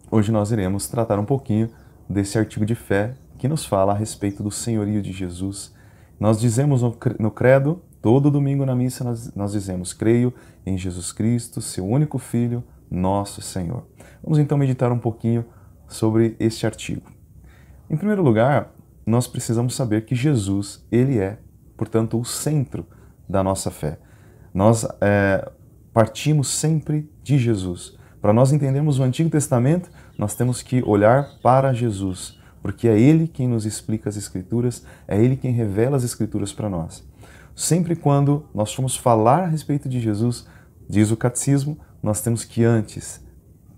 Hoje nós iremos tratar um pouquinho desse artigo de fé que nos fala a respeito do senhorio de Jesus. Nós dizemos no credo, todo domingo na missa nós dizemos: creio em Jesus Cristo, seu único Filho, nosso Senhor. Vamos então meditar um pouquinho sobre este artigo. Em primeiro lugar, nós precisamos saber que Jesus, ele é, portanto, o centro da nossa fé. Nós partimos sempre de Jesus. Para nós entendermos o Antigo Testamento, nós temos que olhar para Jesus, porque é Ele quem nos explica as Escrituras, é Ele quem revela as Escrituras para nós. Sempre quando nós formos falar a respeito de Jesus, diz o Catecismo, nós temos que antes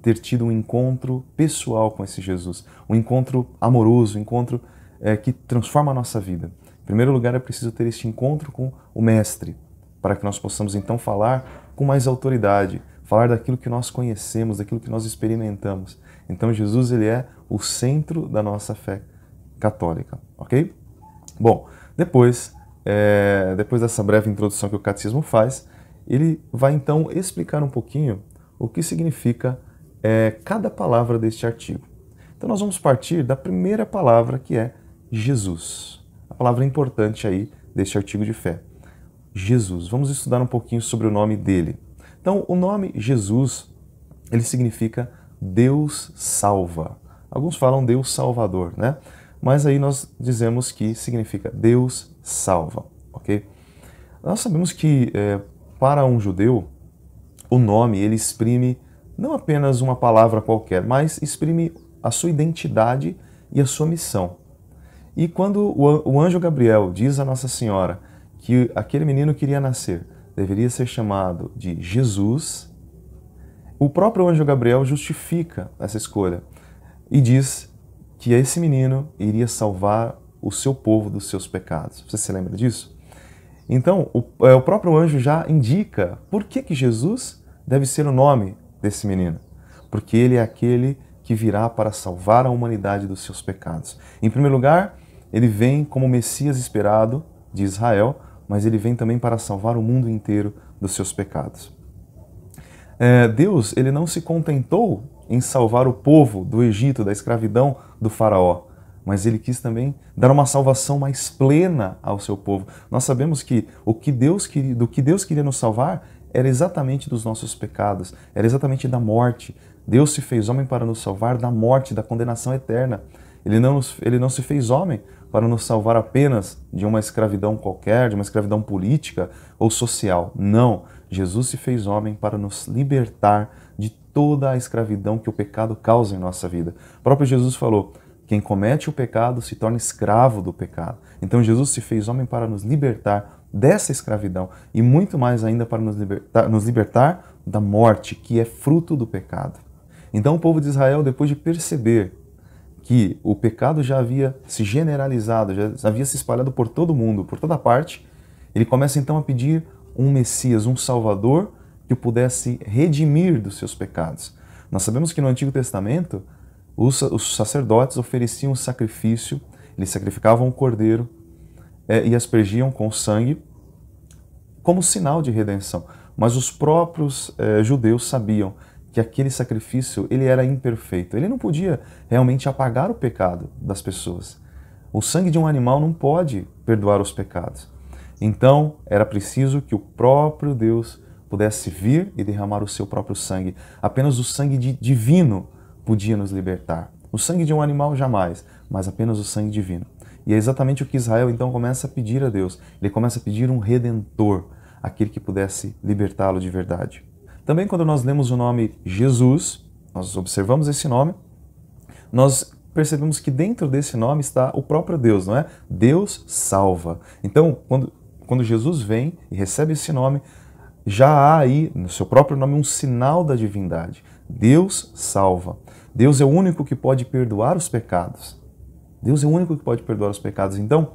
ter tido um encontro pessoal com esse Jesus, um encontro amoroso, um encontro que transforma a nossa vida. Em primeiro lugar, é preciso ter este encontro com o Mestre, para que nós possamos então falar com mais autoridade, falar daquilo que nós conhecemos, daquilo que nós experimentamos. Então Jesus, ele é o centro da nossa fé católica, ok? Bom, depois dessa breve introdução que o Catecismo faz, ele vai então explicar um pouquinho o que significa cada palavra deste artigo. Então nós vamos partir da primeira palavra, que é Jesus. A palavra importante aí deste artigo de fé. Jesus. Vamos estudar um pouquinho sobre o nome dele. Então, o nome Jesus, ele significa Deus salva. Alguns falam Deus Salvador, né? Mas aí nós dizemos que significa Deus salva, ok? Nós sabemos que para um judeu, o nome ele exprime não apenas uma palavra qualquer, mas exprime a sua identidade e a sua missão. E quando o anjo Gabriel diz a Nossa Senhora que aquele menino que iria nascer deveria ser chamado de Jesus, o próprio anjo Gabriel justifica essa escolha e diz que esse menino iria salvar o seu povo dos seus pecados. Você se lembra disso? Então, o próprio anjo já indica por que Jesus deve ser o nome desse menino. Porque ele é aquele que virá para salvar a humanidade dos seus pecados. Em primeiro lugar, ele vem como o Messias esperado de Israel, mas ele vem também para salvar o mundo inteiro dos seus pecados. Deus, ele não se contentou em salvar o povo do Egito, da escravidão do faraó, mas ele quis também dar uma salvação mais plena ao seu povo. Nós sabemos que do que Deus queria nos salvar era exatamente dos nossos pecados, era exatamente da morte. Deus se fez homem para nos salvar da morte, da condenação eterna. Ele não se fez homem para nos salvar apenas de uma escravidão qualquer, de uma escravidão política ou social. Não, Jesus se fez homem para nos libertar de toda a escravidão que o pecado causa em nossa vida. O próprio Jesus falou: quem comete o pecado se torna escravo do pecado. Então Jesus se fez homem para nos libertar dessa escravidão e muito mais ainda para nos libertar da morte, que é fruto do pecado. Então o povo de Israel, depois de perceber que o pecado já havia se generalizado, já havia se espalhado por todo mundo, por toda parte, ele começa então a pedir um Messias, um Salvador, que o pudesse redimir dos seus pecados. Nós sabemos que no Antigo Testamento, os sacerdotes ofereciam um sacrifício, eles sacrificavam um cordeiro e aspergiam com sangue como sinal de redenção. Mas os próprios judeus sabiam que aquele sacrifício ele era imperfeito. Ele não podia realmente apagar o pecado das pessoas. O sangue de um animal não pode perdoar os pecados. Então, era preciso que o próprio Deus pudesse vir e derramar o seu próprio sangue. Apenas o sangue divino podia nos libertar. O sangue de um animal jamais, mas apenas o sangue divino. E é exatamente o que Israel então começa a pedir a Deus. Ele começa a pedir um redentor, aquele que pudesse libertá-lo de verdade. Também quando nós lemos o nome Jesus, nós observamos esse nome, nós percebemos que dentro desse nome está o próprio Deus, não é? Deus salva. Então, quando Jesus vem e recebe esse nome, já há aí, no seu próprio nome, um sinal da divindade. Deus salva. Deus é o único que pode perdoar os pecados. Deus é o único que pode perdoar os pecados. Então,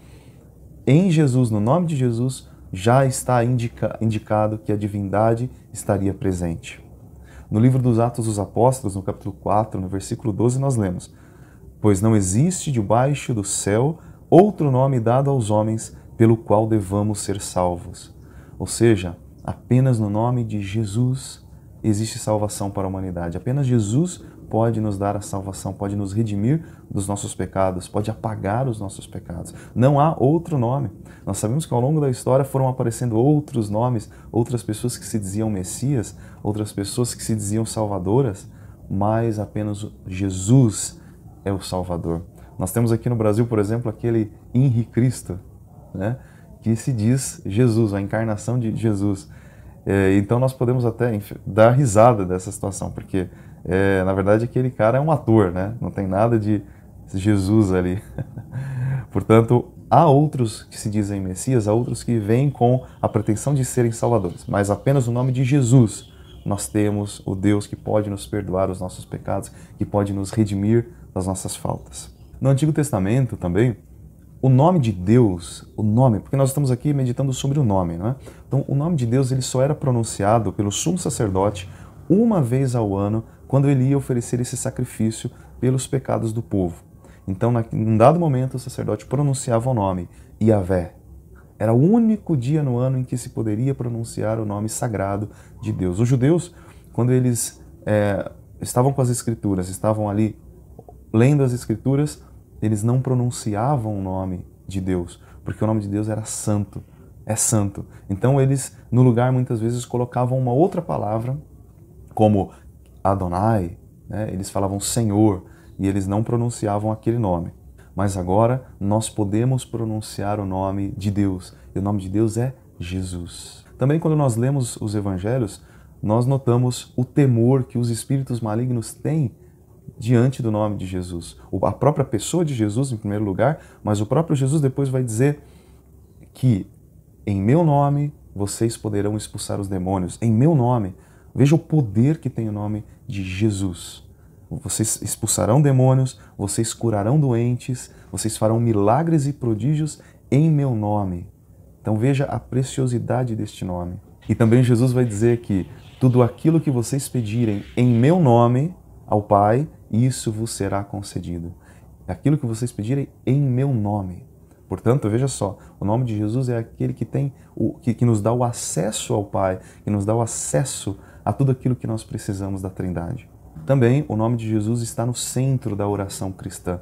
em Jesus, no nome de Jesus, já está indicado que a divindade estaria presente. No livro dos Atos dos Apóstolos, no capítulo 4, no versículo 12, nós lemos: pois não existe debaixo do céu outro nome dado aos homens pelo qual devamos ser salvos. Ou seja, apenas no nome de Jesus existe salvação para a humanidade. Apenas Jesus pode nos dar a salvação, pode nos redimir dos nossos pecados, pode apagar os nossos pecados. Não há outro nome. Nós sabemos que ao longo da história foram aparecendo outros nomes, outras pessoas que se diziam Messias, outras pessoas que se diziam salvadoras, mas apenas Jesus é o Salvador. Nós temos aqui no Brasil, por exemplo, aquele Henri Cristo, né, que se diz Jesus, a encarnação de Jesus. Então nós podemos até dar risada dessa situação, porque na verdade aquele cara é um ator, né? Não tem nada de Jesus ali. Portanto, há outros que se dizem Messias, há outros que vêm com a pretensão de serem salvadores, mas apenas o nome de Jesus nós temos o Deus que pode nos perdoar os nossos pecados, que pode nos redimir das nossas faltas. No Antigo Testamento também, o nome de Deus, porque nós estamos aqui meditando sobre o nome, não é? Então, o nome de Deus ele só era pronunciado pelo sumo sacerdote uma vez ao ano, quando ele ia oferecer esse sacrifício pelos pecados do povo. Então, num dado momento, o sacerdote pronunciava o nome, Yahvé. Era o único dia no ano em que se poderia pronunciar o nome sagrado de Deus. Os judeus, quando eles estavam com as Escrituras, estavam ali lendo as Escrituras, eles não pronunciavam o nome de Deus, porque o nome de Deus era santo, é santo. Então eles, no lugar, muitas vezes colocavam uma outra palavra, como Adonai, né? Eles falavam Senhor, e eles não pronunciavam aquele nome. Mas agora nós podemos pronunciar o nome de Deus, e o nome de Deus é Jesus. Também quando nós lemos os evangelhos, nós notamos o temor que os espíritos malignos têm diante do nome de Jesus. A própria pessoa de Jesus, em primeiro lugar, mas o próprio Jesus depois vai dizer que em meu nome vocês poderão expulsar os demônios. Em meu nome. Veja o poder que tem o nome de Jesus. Vocês expulsarão demônios, vocês curarão doentes, vocês farão milagres e prodígios em meu nome. Então veja a preciosidade deste nome. E também Jesus vai dizer que tudo aquilo que vocês pedirem em meu nome ao Pai, isso vos será concedido. Aquilo que vocês pedirem em meu nome. Portanto, veja só, o nome de Jesus é aquele que que nos dá o acesso ao Pai, que nos dá o acesso a tudo aquilo que nós precisamos da Trindade. Também o nome de Jesus está no centro da oração cristã.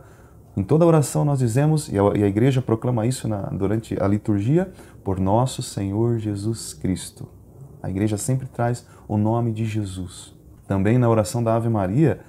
Em toda oração nós dizemos, e a igreja proclama isso durante a liturgia, por nosso Senhor Jesus Cristo. A igreja sempre traz o nome de Jesus. Também na oração da Ave Maria,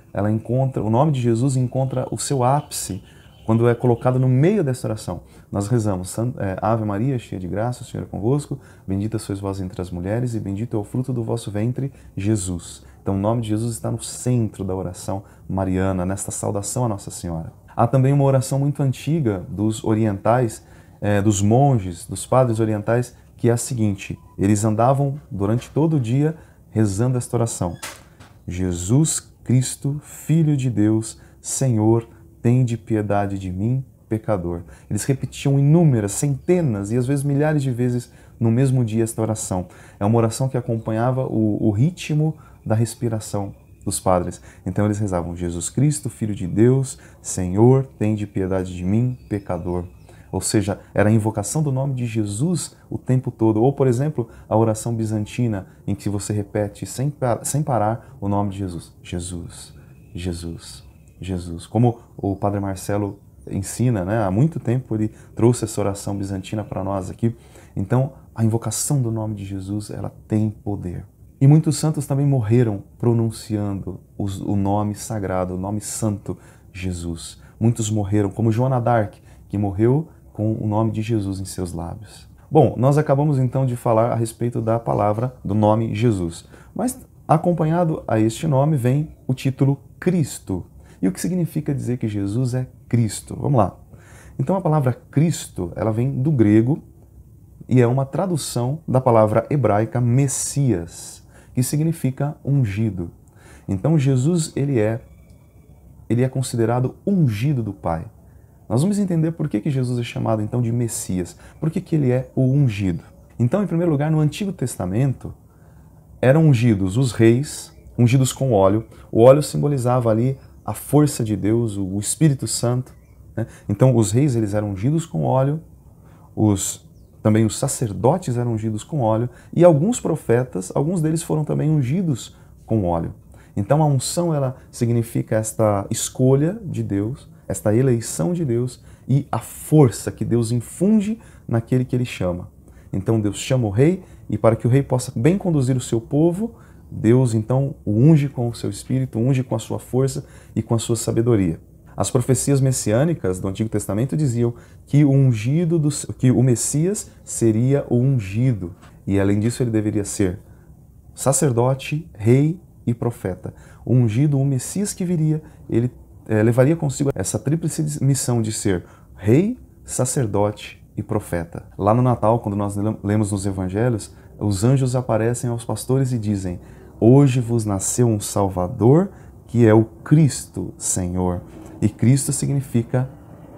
o nome de Jesus encontra o seu ápice quando é colocado no meio dessa oração. Nós rezamos, Ave Maria, cheia de graça, o Senhor é convosco, bendita sois vós entre as mulheres e bendito é o fruto do vosso ventre, Jesus. Então o nome de Jesus está no centro da oração mariana, nesta saudação a Nossa Senhora. Há também uma oração muito antiga dos orientais, dos monges, dos padres orientais, que é a seguinte: eles andavam durante todo o dia rezando esta oração. Jesus Cristo, Filho de Deus, Senhor, tende piedade de mim, pecador. Eles repetiam inúmeras, centenas e às vezes milhares de vezes no mesmo dia esta oração. É uma oração que acompanhava o ritmo da respiração dos padres. Então eles rezavam: Jesus Cristo, Filho de Deus, Senhor, tende piedade de mim, pecador. Ou seja, era a invocação do nome de Jesus o tempo todo. Ou, por exemplo, a oração bizantina, em que você repete sem parar o nome de Jesus. Jesus, Jesus, Jesus. Como o Padre Marcelo ensina, né? Há muito tempo ele trouxe essa oração bizantina para nós aqui. Então, a invocação do nome de Jesus, ela tem poder. E muitos santos também morreram pronunciando o nome sagrado, o nome santo Jesus. Muitos morreram, como Joana d'Arc, que morreu com o nome de Jesus em seus lábios. Bom, nós acabamos então de falar a respeito da palavra, do nome Jesus. Mas acompanhado a este nome vem o título Cristo. E o que significa dizer que Jesus é Cristo? Vamos lá. Então a palavra Cristo, ela vem do grego e é uma tradução da palavra hebraica Messias, que significa ungido. Então Jesus, ele é considerado ungido do Pai. Nós vamos entender por que Jesus é chamado então de Messias, por que ele é o ungido. Então, em primeiro lugar, no Antigo Testamento, eram ungidos os reis, ungidos com óleo. O óleo simbolizava ali a força de Deus, o Espírito Santo, né? Então, os reis eles eram ungidos com óleo, também os sacerdotes eram ungidos com óleo, e alguns profetas, alguns deles foram também ungidos com óleo. Então a unção, ela significa esta escolha de Deus, esta eleição de Deus e a força que Deus infunde naquele que ele chama. Então Deus chama o rei e para que o rei possa bem conduzir o seu povo, Deus então o unge com o seu espírito, unge com a sua força e com a sua sabedoria. As profecias messiânicas do Antigo Testamento diziam que o Messias seria o ungido e além disso ele deveria ser sacerdote, rei e profeta. O ungido, o Messias que viria, ele levaria consigo essa tríplice missão de ser rei, sacerdote e profeta. Lá no Natal, quando nós lemos nos Evangelhos, os anjos aparecem aos pastores e dizem: hoje vos nasceu um Salvador, que é o Cristo Senhor. E Cristo significa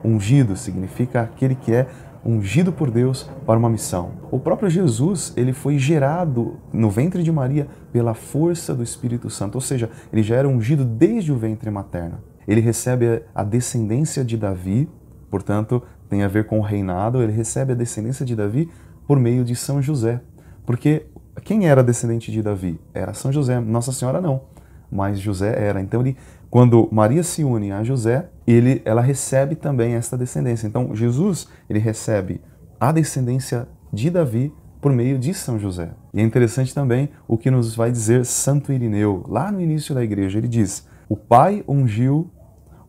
ungido, significa aquele que é ungido por Deus para uma missão. O próprio Jesus, ele foi gerado no ventre de Maria pela força do Espírito Santo, ou seja, ele já era ungido desde o ventre materno. Ele recebe a descendência de Davi, portanto, tem a ver com o reinado, ele recebe a descendência de Davi por meio de São José. Porque quem era descendente de Davi? Era São José, Nossa Senhora não, mas José era. Então, quando Maria se une a José, ela recebe também esta descendência. Então, Jesus, ele recebe a descendência de Davi por meio de São José. E é interessante também o que nos vai dizer Santo Irineu, lá no início da igreja. Ele diz: o Pai ungiu,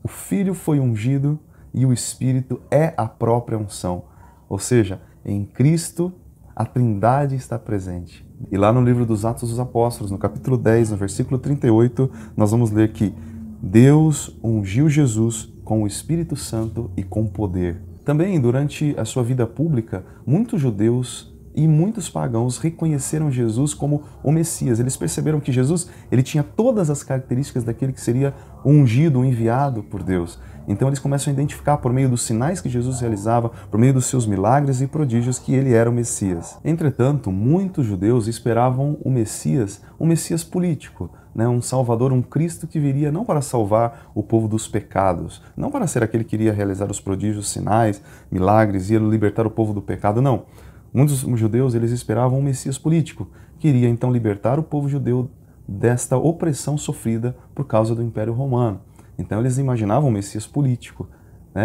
o Filho foi ungido e o Espírito é a própria unção. Ou seja, em Cristo a Trindade está presente. E lá no livro dos Atos dos Apóstolos, no capítulo 10, no versículo 38, nós vamos ler que Deus ungiu Jesus com o Espírito Santo e com poder. Também, durante a sua vida pública, muitos judeus e muitos pagãos reconheceram Jesus como o Messias. Eles perceberam que Jesus, ele tinha todas as características daquele que seria ungido, enviado por Deus. Então eles começam a identificar por meio dos sinais que Jesus realizava, por meio dos seus milagres e prodígios, que ele era o Messias. Entretanto, muitos judeus esperavam o Messias, um Messias político, um Salvador, um Cristo que viria não para salvar o povo dos pecados, não para ser aquele que iria realizar os prodígios, sinais, milagres, ia libertar o povo do pecado, não. Muitos judeus, eles esperavam um Messias político, que iria então libertar o povo judeu desta opressão sofrida por causa do Império Romano. Então eles imaginavam um Messias político,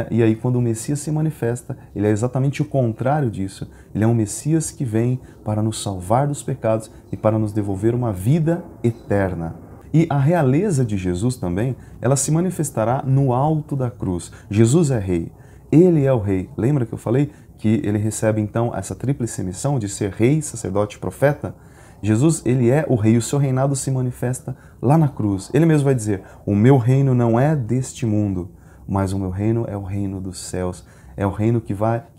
E aí quando o Messias se manifesta, ele é exatamente o contrário disso. Ele é um Messias que vem para nos salvar dos pecados e para nos devolver uma vida eterna. E a realeza de Jesus também, ela se manifestará no alto da cruz. Jesus é rei, ele é o rei. Lembra que eu falei que ele recebe então essa tríplice missão de ser rei, sacerdote e profeta? Jesus, ele é o rei, o seu reinado se manifesta lá na cruz. Ele mesmo vai dizer: o meu reino não é deste mundo, mas o meu reino é o reino dos céus. É o reino que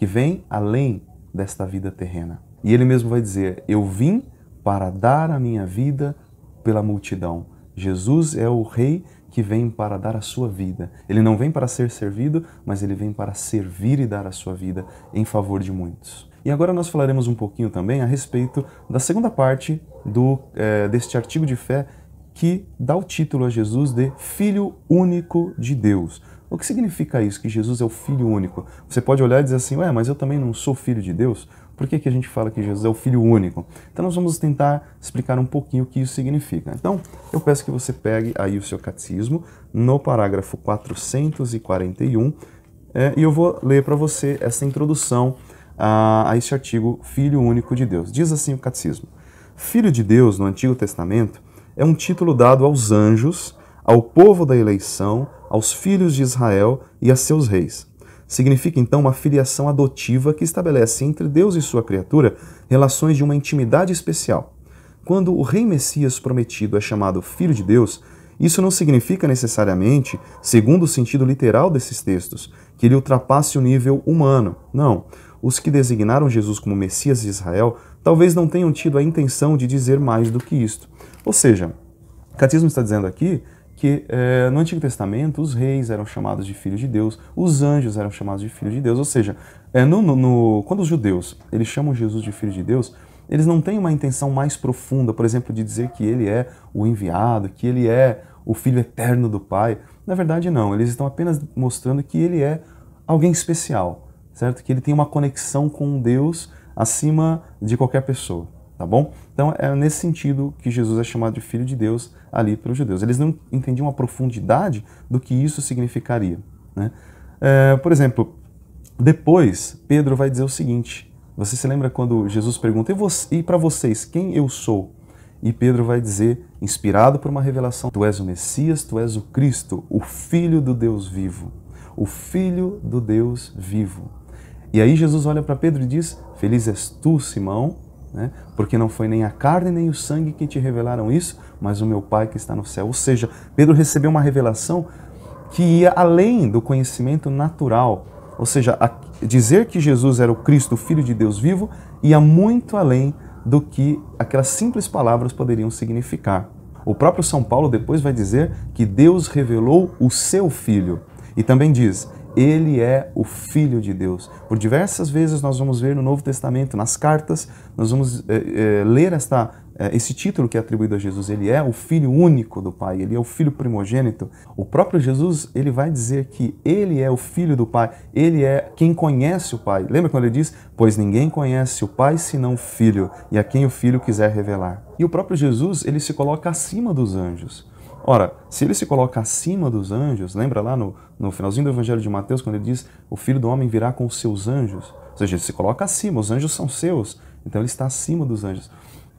vem além desta vida terrena. E ele mesmo vai dizer: eu vim para dar a minha vida pela multidão. Jesus é o rei que vem para dar a sua vida. Ele não vem para ser servido, mas ele vem para servir e dar a sua vida em favor de muitos. E agora nós falaremos um pouquinho também a respeito da segunda parte deste artigo de fé que dá o título a Jesus de Filho Único de Deus. O que significa isso, que Jesus é o Filho Único? Você pode olhar e dizer assim: mas eu também não sou filho de Deus? Por que a gente fala que Jesus é o Filho Único? Então nós vamos tentar explicar um pouquinho o que isso significa. Então eu peço que você pegue aí o seu catecismo no parágrafo 441 e eu vou ler para você essa introdução a este artigo Filho Único de Deus. Diz assim o catecismo: Filho de Deus no Antigo Testamento é um título dado aos anjos, ao povo da eleição, aos filhos de Israel e a seus reis. Significa então uma filiação adotiva que estabelece entre Deus e sua criatura relações de uma intimidade especial. Quando o rei Messias prometido é chamado Filho de Deus, isso não significa necessariamente, segundo o sentido literal desses textos, que ele ultrapasse o nível humano. Não. Os que designaram Jesus como Messias de Israel talvez não tenham tido a intenção de dizer mais do que isto. Ou seja, o catecismo está dizendo aqui que no Antigo Testamento os reis eram chamados de filhos de Deus, os anjos eram chamados de filhos de Deus. Ou seja, quando os judeus eles chamam Jesus de filho de Deus, eles não têm uma intenção mais profunda, por exemplo, de dizer que ele é o enviado, que ele é o filho eterno do Pai. Na verdade, não. Eles estão apenas mostrando que ele é alguém especial, certo? Que ele tem uma conexão com Deus acima de qualquer pessoa. tá bom? Então é nesse sentido que Jesus é chamado de Filho de Deus ali pelos judeus. Eles não entendiam a profundidade do que isso significaria, né? Por exemplo, depois Pedro vai dizer o seguinte, você se lembra quando Jesus pergunta, e para vocês, quem eu sou? E Pedro vai dizer, inspirado por uma revelação, tu és o Messias, tu és o Cristo, o Filho do Deus vivo. O Filho do Deus vivo. E aí Jesus olha para Pedro e diz, feliz és tu, Simão, né? Porque não foi nem a carne nem o sangue que te revelaram isso, mas o meu Pai que está no céu. Ou seja, Pedro recebeu uma revelação que ia além do conhecimento natural. Ou seja, dizer que Jesus era o Cristo, o Filho de Deus vivo, ia muito além do que aquelas simples palavras poderiam significar. O próprio São Paulo depois vai dizer que Deus revelou o seu Filho. E também diz, ele é o Filho de Deus. Por diversas vezes nós vamos ver no Novo Testamento, nas cartas, nós vamos ler esse título que é atribuído a Jesus. Ele é o Filho único do Pai, ele é o Filho primogênito. O próprio Jesus, ele vai dizer que ele é o Filho do Pai, ele é quem conhece o Pai. Lembra quando ele diz, pois ninguém conhece o Pai senão o Filho, e a quem o Filho quiser revelar. E o próprio Jesus, ele se coloca acima dos anjos. Ora, se ele se coloca acima dos anjos, lembra lá no finalzinho do Evangelho de Mateus, quando ele diz, o Filho do Homem virá com os seus anjos? Ou seja, ele se coloca acima, os anjos são seus, então ele está acima dos anjos.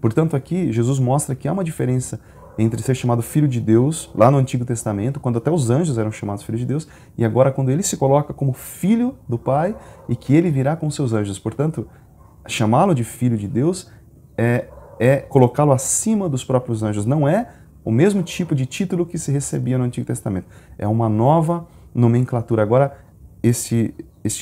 Portanto, aqui Jesus mostra que há uma diferença entre ser chamado Filho de Deus, lá no Antigo Testamento, quando até os anjos eram chamados Filhos de Deus, e agora quando ele se coloca como Filho do Pai e que ele virá com os seus anjos. Portanto, chamá-lo de Filho de Deus é colocá-lo acima dos próprios anjos, não é o mesmo tipo de título que se recebia no Antigo Testamento. É uma nova nomenclatura. Agora, este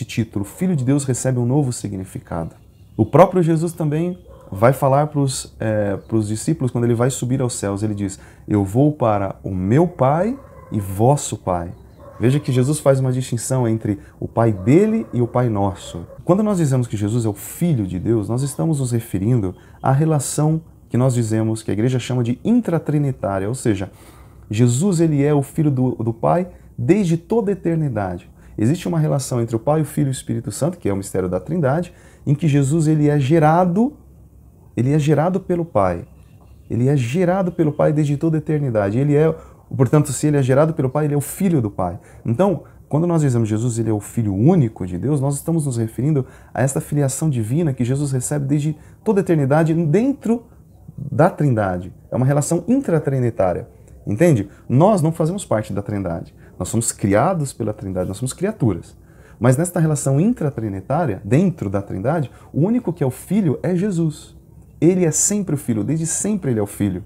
título, Filho de Deus, recebe um novo significado. O próprio Jesus também vai falar para os discípulos, quando ele vai subir aos céus, ele diz, eu vou para o meu Pai e vosso Pai. Veja que Jesus faz uma distinção entre o Pai dele e o Pai nosso. Quando nós dizemos que Jesus é o Filho de Deus, nós estamos nos referindo à relação que nós dizemos, que a igreja chama de intratrinitária, ou seja, Jesus ele é o Filho do Pai desde toda a eternidade. Existe uma relação entre o Pai, o Filho e o Espírito Santo, que é o mistério da Trindade, em que Jesus ele é gerado pelo Pai. Ele é gerado pelo Pai desde toda a eternidade. Portanto, se ele é gerado pelo Pai, ele é o Filho do Pai. Então, quando nós dizemos Jesus ele é o Filho único de Deus, nós estamos nos referindo a esta filiação divina que Jesus recebe desde toda a eternidade dentro da Trindade. É uma relação intratrinitária. Entende? Nós não fazemos parte da Trindade. Nós somos criados pela Trindade, nós somos criaturas. Mas nesta relação intratrinitária, dentro da Trindade, o único que é o Filho é Jesus. Ele é sempre o Filho, desde sempre ele é o Filho.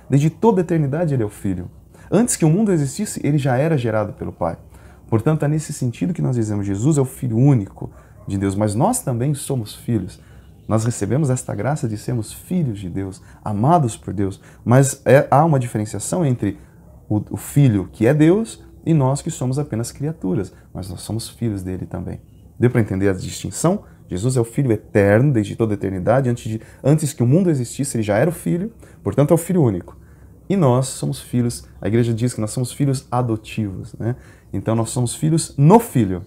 Desde toda a eternidade ele é o Filho. Antes que o mundo existisse, ele já era gerado pelo Pai. Portanto, é nesse sentido que nós dizemos Jesus é o Filho único de Deus, mas nós também somos filhos. Nós recebemos esta graça de sermos filhos de Deus, amados por Deus, mas há uma diferenciação entre o Filho que é Deus e nós que somos apenas criaturas, mas nós somos filhos dele também. Deu para entender a distinção? Jesus é o Filho eterno, desde toda a eternidade, antes que o mundo existisse, ele já era o Filho, portanto é o Filho único. E nós somos filhos, a igreja diz que nós somos filhos adotivos, né? Então nós somos filhos no Filho.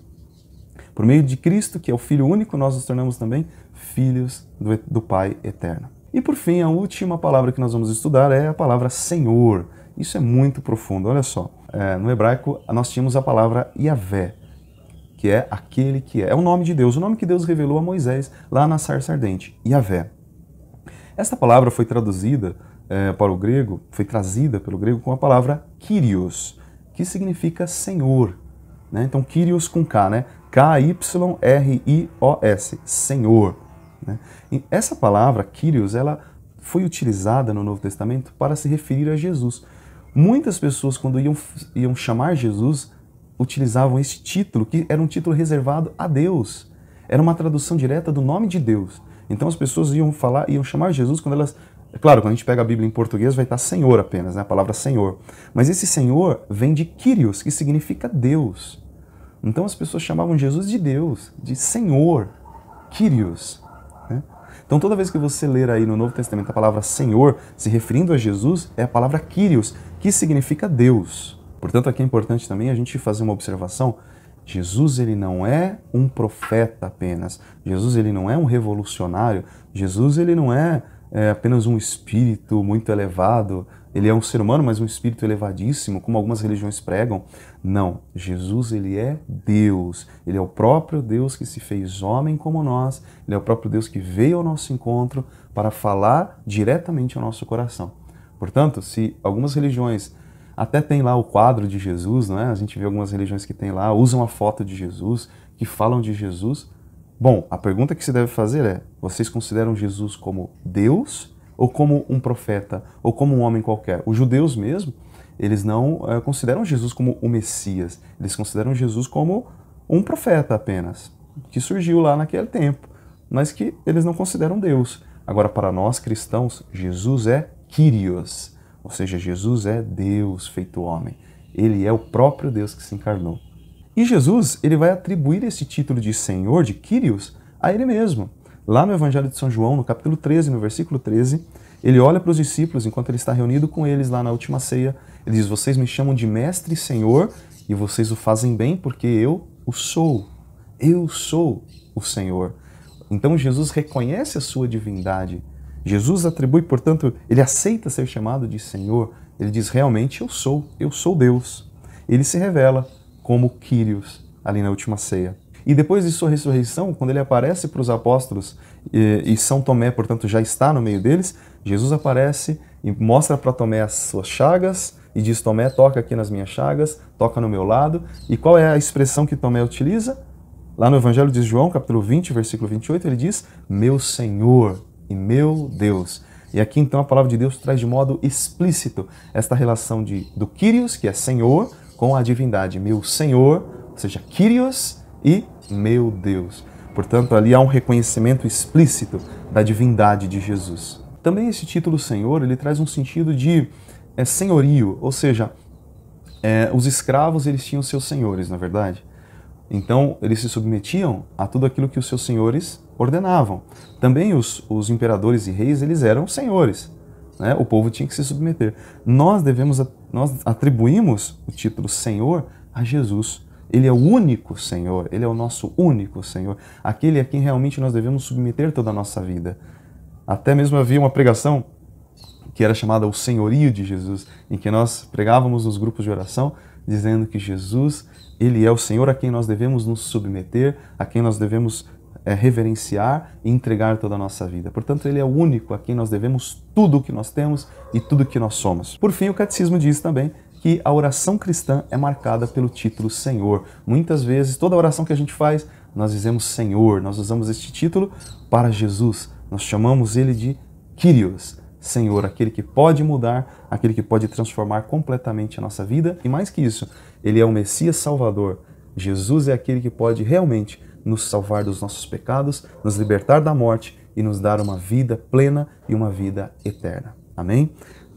Por meio de Cristo, que é o Filho único, nós nos tornamos também filhos do Pai eterno. E por fim, a última palavra que nós vamos estudar é a palavra Senhor. Isso é muito profundo, olha só. No hebraico, nós tínhamos a palavra Yahvé, que é aquele que é. É o nome de Deus, o nome que Deus revelou a Moisés lá na sarça ardente, Yahvé. Esta palavra foi traduzida para o grego, foi trazida pelo grego com a palavra Kyrios, que significa Senhor. Né? Então, Kyrios com K, né? K-Y-R-I-O-S, Senhor. Né? E essa palavra, Kyrios, ela foi utilizada no Novo Testamento para se referir a Jesus. Muitas pessoas, quando iam chamar Jesus, utilizavam esse título, que era um título reservado a Deus. Era uma tradução direta do nome de Deus. Então as pessoas iam chamar Jesus quando elas... Claro, quando a gente pega a Bíblia em português vai estar Senhor apenas, né? A palavra Senhor. Mas esse Senhor vem de Kyrios, que significa Deus. Então as pessoas chamavam Jesus de Deus, de Senhor, Kyrios. Né? Então toda vez que você ler aí no Novo Testamento a palavra Senhor, se referindo a Jesus, é a palavra Kyrios, que significa Deus. Portanto, aqui é importante também a gente fazer uma observação. Jesus ele não é um profeta apenas. Jesus ele não é um revolucionário. Jesus ele não é é apenas um espírito muito elevado, ele é um ser humano, mas um espírito elevadíssimo, como algumas religiões pregam. Não, Jesus, ele é Deus, ele é o próprio Deus que se fez homem como nós, ele é o próprio Deus que veio ao nosso encontro para falar diretamente ao nosso coração. Portanto, se algumas religiões até tem lá o quadro de Jesus, não é? A gente vê algumas religiões que tem lá, usam a foto de Jesus, que falam de Jesus. Bom, a pergunta que se deve fazer é, vocês consideram Jesus como Deus ou como um profeta, ou como um homem qualquer? Os judeus mesmo, eles não consideram Jesus como o Messias, eles consideram Jesus como um profeta apenas, que surgiu lá naquele tempo, mas que eles não consideram Deus. Agora, para nós cristãos, Jesus é Kyrios, ou seja, Jesus é Deus feito homem. Ele é o próprio Deus que se encarnou. E Jesus, ele vai atribuir esse título de Senhor, de Kyrios, a ele mesmo. Lá no Evangelho de São João, no capítulo 13, no versículo 13, ele olha para os discípulos, enquanto ele está reunido com eles lá na última ceia, ele diz, vocês me chamam de Mestre e Senhor, e vocês o fazem bem porque eu o sou. Eu sou o Senhor. Então Jesus reconhece a sua divindade. Jesus atribui, portanto, ele aceita ser chamado de Senhor. Ele diz, realmente eu sou Deus. Ele se revela como Kyrios, ali na última ceia. E depois de sua ressurreição, quando ele aparece para os apóstolos, e São Tomé, portanto, já está no meio deles, Jesus aparece e mostra para Tomé as suas chagas, e diz, Tomé, toca aqui nas minhas chagas, toca no meu lado. E qual é a expressão que Tomé utiliza? Lá no Evangelho de João, capítulo 20, versículo 28, ele diz, meu Senhor e meu Deus. E aqui então a palavra de Deus traz de modo explícito esta relação do Kyrios, que é Senhor, com a divindade, meu Senhor, ou seja, Kyrios e meu Deus. Portanto, ali há um reconhecimento explícito da divindade de Jesus. Também esse título Senhor, ele traz um sentido de senhorio, ou seja, os escravos eles tinham seus senhores, na verdade. Então, eles se submetiam a tudo aquilo que os seus senhores ordenavam. Também os imperadores e reis, eles eram senhores, né? O povo tinha que se submeter. Nós atribuímos o título Senhor a Jesus. Ele é o único Senhor, ele é o nosso único Senhor, aquele a quem realmente nós devemos submeter toda a nossa vida. Até mesmo havia uma pregação que era chamada O Senhorio de Jesus, em que nós pregávamos nos grupos de oração, dizendo que Jesus, ele é o Senhor a quem nós devemos nos submeter, a quem nós devemos reverenciar e entregar toda a nossa vida. Portanto, ele é o único a quem nós devemos tudo o que nós temos e tudo o que nós somos. Por fim, o Catecismo diz também que a oração cristã é marcada pelo título Senhor. Muitas vezes, toda oração que a gente faz, nós dizemos Senhor, nós usamos este título para Jesus. Nós chamamos ele de Kyrios, Senhor, aquele que pode mudar, aquele que pode transformar completamente a nossa vida. E mais que isso, ele é o Messias Salvador. Jesus é aquele que pode realmente nos salvar dos nossos pecados, nos libertar da morte e nos dar uma vida plena e uma vida eterna. Amém?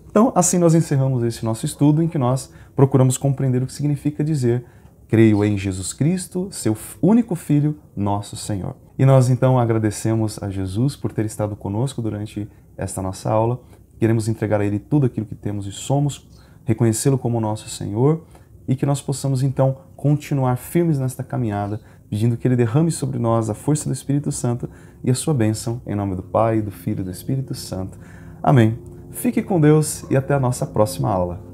Então, assim nós encerramos esse nosso estudo em que nós procuramos compreender o que significa dizer creio em Jesus Cristo, seu único Filho, nosso Senhor. E nós então agradecemos a Jesus por ter estado conosco durante esta nossa aula. Queremos entregar a Ele tudo aquilo que temos e somos, reconhecê-lo como nosso Senhor e que nós possamos então continuar firmes nesta caminhada, pedindo que Ele derrame sobre nós a força do Espírito Santo e a sua bênção, em nome do Pai, do Filho e do Espírito Santo. Amém. Fique com Deus e até a nossa próxima aula.